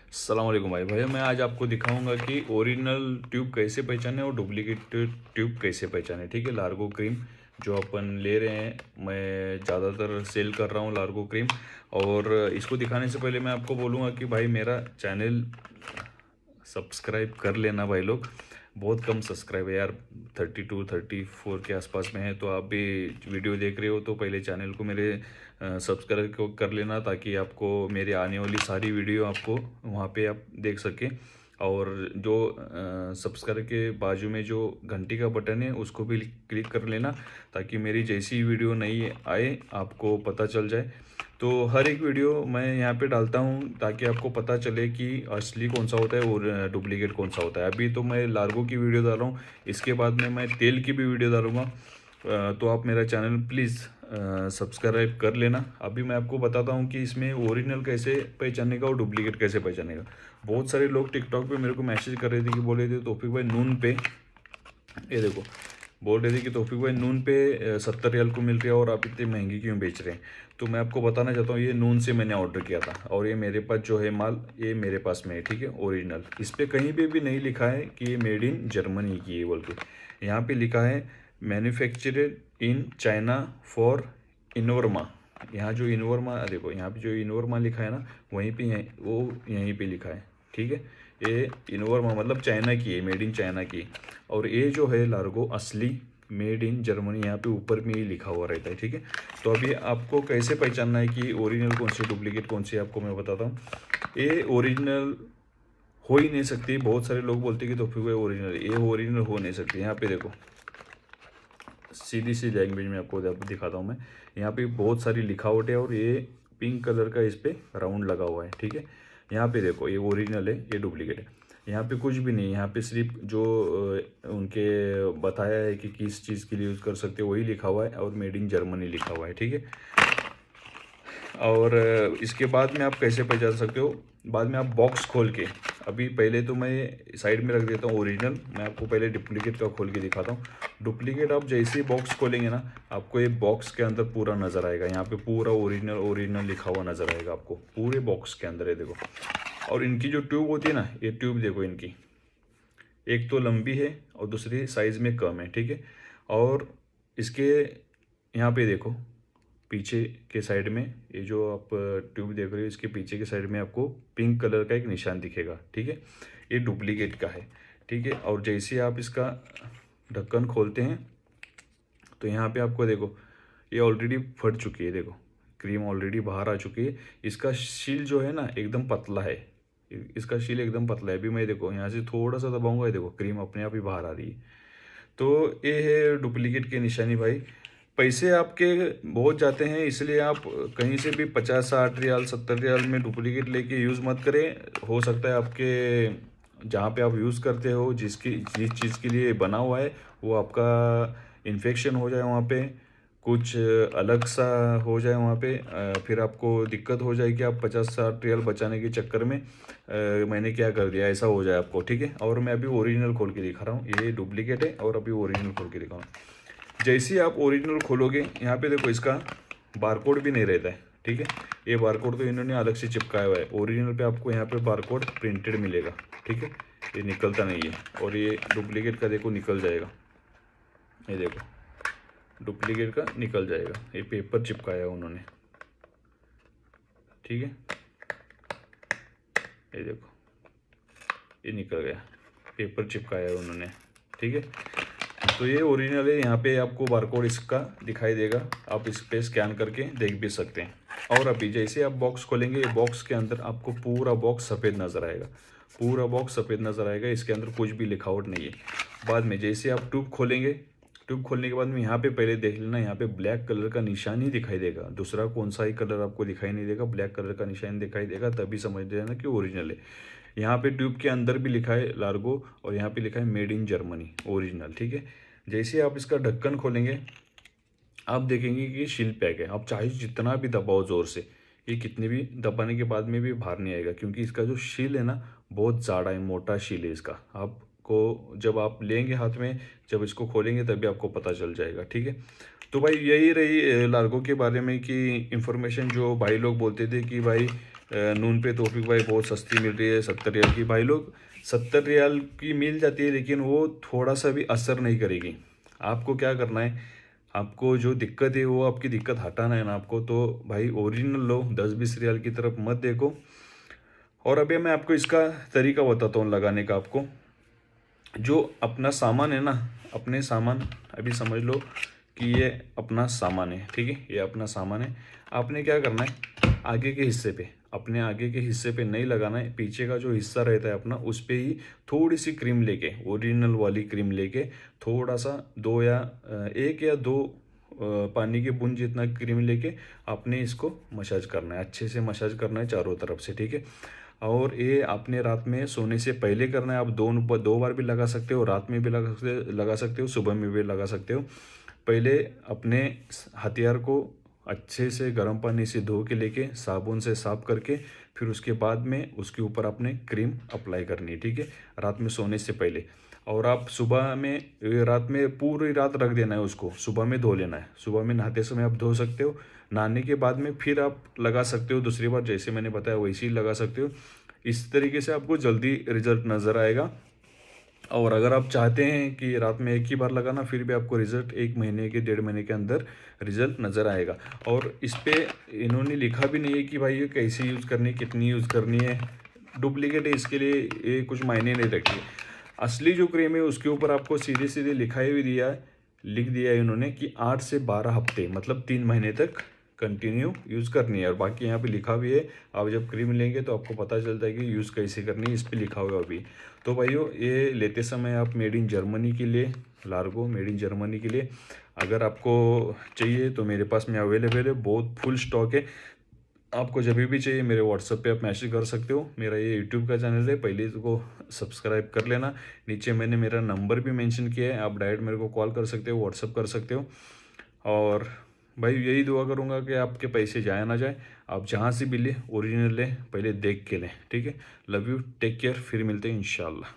अस्सलाम वालेकुम भाई भाई मैं आज आपको दिखाऊंगा कि ओरिजिनल ट्यूब कैसे पहचाने और डुप्लीकेट ट्यूब कैसे पहचाने। ठीक है, लार्गो क्रीम जो अपन ले रहे हैं, मैं ज़्यादातर सेल कर रहा हूँ लार्गो क्रीम। और इसको दिखाने से पहले मैं आपको बोलूँगा कि भाई मेरा चैनल सब्सक्राइब कर लेना भाई लोग। बहुत कम सब्सक्राइब है यार, 32-34 के आसपास में है। तो आप भी वीडियो देख रहे हो तो पहले चैनल को मेरे सब्सक्राइब को कर लेना, ताकि आपको मेरे आने वाली सारी वीडियो आपको वहाँ पे आप देख सकें। और जो सब्सक्राइब के बाजू में जो घंटी का बटन है उसको भी क्लिक कर लेना, ताकि मेरी जैसी वीडियो नई आए आपको पता चल जाए। तो हर एक वीडियो मैं यहाँ पे डालता हूँ ताकि आपको पता चले कि असली कौन सा होता है और डुप्लीकेट कौन सा होता है। अभी तो मैं लार्गो की वीडियो डाल रहा हूँ, इसके बाद में मैं तेल की भी वीडियो डालूँगा। तो आप मेरा चैनल प्लीज़ सब्सक्राइब कर लेना। अभी मैं आपको बताता हूँ कि इसमें ओरिजिनल कैसे पहचानने का और डुप्लीकेट कैसे पहचानने का। बहुत सारे लोग टिकटॉक पे मेरे को मैसेज कर रहे थे कि बोले थे तौफीक भाई नून पे, ये देखो, बोल रहे थे कि तौफीक भाई नून पे 70 रियाल को मिल रही है और आप इतनी महंगी क्यों बेच रहे हैं। तो मैं आपको बताना चाहता हूँ, ये नून से मैंने ऑर्डर किया था और ये मेरे पास जो है माल, ये मेरे पास में है। ठीक है, ओरिजिनल। इस पर कहीं भी नहीं लिखा है कि ये मेड इन जर्मनी की है बोल के। यहाँ पे लिखा है मैन्युफैक्चर्ड इन चाइना फॉर इनोरमा। यहाँ जो इनोरमा देखो, यहाँ पे जो इनोरमा लिखा है ना, वहीं पे वो यहीं पे लिखा है। ठीक है, ये इनोरमा मतलब चाइना की है, मेड इन चाइना की। और ये जो है लार्गो असली मेड इन जर्मनी, यहाँ पे ऊपर में ही लिखा हुआ रहता है। ठीक है, तो अभी आपको कैसे पहचानना है कि ओरिजिनल कौन सी डुप्लीकेट कौन सी, आपको मैं बताता हूँ। ये ओरिजिनल हो ही नहीं सकती। बहुत सारे लोग बोलते हैं कि तो फिर ओरिजिनल, ये ओरिजिनल हो नहीं सकती। यहाँ पे देखो, सीधी सी लैंग्वेज में आपको दिखाता हूँ मैं। यहाँ पे बहुत सारी लिखावट है और ये पिंक कलर का इस पर राउंड लगा हुआ है। ठीक है, यहाँ पे देखो, ये ओरिजिनल है, ये डुप्लीकेट है। यहाँ पे कुछ भी नहीं, यहाँ पे सिर्फ जो उनके बताया है कि किस चीज़ के लिए यूज़ कर सकते हो वही लिखा हुआ है, और मेड इन जर्मनी लिखा हुआ है। ठीक है, और इसके बाद में आप कैसे पहचान सकते हो, बाद में आप बॉक्स खोल के, अभी पहले तो मैं साइड में रख देता हूँ ओरिजिनल, मैं आपको पहले डुप्लीकेट का खोल के दिखाता हूँ। डुप्लीकेट आप जैसे ही बॉक्स खोलेंगे ना, आपको ये बॉक्स के अंदर पूरा नज़र आएगा। यहाँ पे पूरा ओरिजिनल ओरिजिनल लिखा हुआ नज़र आएगा आपको पूरे बॉक्स के अंदर है, देखो। और इनकी जो ट्यूब होती है ना, ये ट्यूब देखो, इनकी एक तो लंबी है और दूसरी साइज़ में कम है। ठीक है, और इसके यहाँ पे देखो, पीछे के साइड में, ये जो आप ट्यूब देख रहे हो, इसके पीछे के साइड में आपको पिंक कलर का एक निशान दिखेगा। ठीक है, ये डुप्लीकेट का है। ठीक है, और जैसे आप इसका ढक्कन खोलते हैं तो यहाँ पे आपको देखो, ये ऑलरेडी फट चुकी है, देखो क्रीम ऑलरेडी बाहर आ चुकी है। इसका शील जो है ना एकदम पतला है, इसका शील एकदम पतला है। अभी मैं देखो यहाँ से थोड़ा सा दबाऊंगा, ये देखो क्रीम अपने आप ही बाहर आ रही है। तो ये है डुप्लीकेट की निशानी भाई। पैसे आपके बहुत जाते हैं, इसलिए आप कहीं से भी 50-60 रियाल 70 रियाल में डुप्लीकेट लेके यूज़ मत करें। हो सकता है आपके जहाँ पे आप यूज़ करते हो, जिस चीज़ के लिए बना हुआ है, वो आपका इन्फेक्शन हो जाए वहाँ पे, कुछ अलग सा हो जाए वहाँ पे, फिर आपको दिक्कत हो जाएगी। आप 50-60 रियाल बचाने के चक्कर में मैंने क्या कर दिया, ऐसा हो जाए आपको। ठीक है, और मैं अभी ओरिजिनल खोल के दिखा रहा हूँ, ये डुप्लीकेट है और अभी ओरिजिनल खोल के दिखा रहा हूँ। जैसे ही आप ओरिजिनल खोलोगे, यहाँ पे देखो इसका बारकोड भी नहीं रहता है। ठीक है, ये बारकोड तो इन्होंने अलग से चिपकाया हुआ है। ओरिजिनल पे आपको यहाँ पे बारकोड प्रिंटेड मिलेगा। ठीक है, ये निकलता नहीं है। और ये डुप्लीकेट का देखो निकल जाएगा, ये देखो डुप्लीकेट का निकल जाएगा, ये पेपर चिपकाया है उन्होंने। ठीक है, ये देखो, ये निकल गया, पेपर चिपकाया है उन्होंने। ठीक है, तो ये ओरिजिनल है। यहाँ पे आपको बारकोड इसका दिखाई देगा, आप इस पे स्कैन करके देख भी सकते हैं। और अभी जैसे आप बॉक्स खोलेंगे, ये बॉक्स के अंदर आपको पूरा बॉक्स सफ़ेद नज़र आएगा, पूरा बॉक्स सफ़ेद नज़र आएगा, इसके अंदर कुछ भी लिखावट नहीं है। बाद में जैसे आप ट्यूब खोलेंगे, ट्यूब खोलने के बाद में यहाँ पे पहले देख लेना, यहाँ पे ब्लैक कलर का निशान ही दिखाई देगा, दूसरा कौन सा ही कलर आपको दिखाई नहीं देगा, ब्लैक कलर का निशान दिखाई देगा, तभी समझ लेना कि ओरिजिनल है। यहाँ पे ट्यूब के अंदर भी लिखा है लार्गो, और यहाँ पे लिखा है मेड इन जर्मनी ओरिजिनल। ठीक है, जैसे आप इसका ढक्कन खोलेंगे, आप देखेंगे कि शील पैक है। आप चाहे जितना भी दबाओ ज़ोर से, ये कितने भी दबाने के बाद में भी बाहर नहीं आएगा, क्योंकि इसका जो शील है ना बहुत ज़्यादा है, मोटा शील है इसका। आपको जब आप लेंगे हाथ में, जब इसको खोलेंगे तभी आपको पता चल जाएगा। ठीक है, तो भाई यही रही लार्गो के बारे में की इंफॉर्मेशन। जो भाई लोग बोलते थे कि भाई नून पे तौफीक भाई बहुत सस्ती मिल रही है 70 रियाल की। भाई लोग 70 रियाल की मिल जाती है, लेकिन वो थोड़ा सा भी असर नहीं करेगी। आपको क्या करना है, आपको जो दिक्कत है वो आपकी दिक्कत हटाना है ना आपको, तो भाई ओरिजिनल लो, 10-20 रियाल की तरफ मत देखो। और अभी मैं आपको इसका तरीका बताता हूँ लगाने का। आपको जो अपना सामान है ना, अपने सामान, अभी समझ लो कि ये अपना सामान है, ठीक है, ये अपना सामान है। आपने क्या करना है, आगे के हिस्से पे, अपने आगे के हिस्से पे नहीं लगाना है, पीछे का जो हिस्सा रहता है अपना, उस पे ही थोड़ी सी क्रीम लेके, ओरिजिनल वाली क्रीम लेके, थोड़ा सा दो या एक या दो पानी के बूंद जितना क्रीम लेके आपने इसको मसाज करना है, अच्छे से मसाज करना है चारों तरफ से, ठीक है। और ये आपने रात में सोने से पहले करना है। आप दो बार भी लगा सकते हो, रात में भी लगा सकते हो, सुबह में भी लगा सकते हो। पहले अपने हथियार को अच्छे से गर्म पानी से धो के लेके साबुन से साफ करके, फिर उसके बाद में उसके ऊपर आपने क्रीम अप्लाई करनी है, ठीक है, रात में सोने से पहले। और आप सुबह में, रात में पूरी रात रख देना है उसको, सुबह में धो लेना है। सुबह में नहाते समय आप धो सकते हो, नहाने के बाद में फिर आप लगा सकते हो दूसरी बार, जैसे मैंने बताया वैसे ही लगा सकते हो। इस तरीके से आपको जल्दी रिजल्ट नज़र आएगा। और अगर आप चाहते हैं कि रात में एक ही बार लगाना, फिर भी आपको रिजल्ट 1 महीने के 1.5 महीने के अंदर रिजल्ट नज़र आएगा। और इस पे इन्होंने लिखा भी नहीं है कि भाई ये कैसे यूज़ करनी है, कितनी यूज़ करनी है। डुप्लीकेट है, इसके लिए ये कुछ मायने नहीं रखती। असली जो क्रीम है उसके ऊपर आपको सीधे सीधे लिखाई भी दिया है, लिख दिया है इन्होंने कि 8 से 12 हफ्ते, मतलब 3 महीने तक कंटिन्यू यूज़ करनी है। और बाकी यहाँ पे लिखा भी है, आप जब क्रीम लेंगे तो आपको पता चलता है कि यूज़ कैसे करनी है, इस पे लिखा हुआ अभी। तो भाइयों, ये लेते समय आप मेड इन जर्मनी के लिए, लार्गो मेड इन जर्मनी के लिए अगर आपको चाहिए तो मेरे पास में अवेलेबल है, बहुत फुल स्टॉक है। आपको जब भी चाहिए मेरे व्हाट्सएप पे आप मैसेज कर सकते हो। मेरा ये यूट्यूब का चैनल है, पहले इसको सब्सक्राइब कर लेना। नीचे मैंने मेरा नंबर भी मेंशन किया है, आप डायरेक्ट मेरे को कॉल कर सकते हो, व्हाट्सएप कर सकते हो। और भाई यही दुआ करूँगा कि आपके पैसे जाया ना जाए, आप जहाँ से भी ले ओरिजिनल ले, पहले देख के लें, ठीक है। लव यू, टेक केयर, फिर मिलते हैं इंशाल्लाह।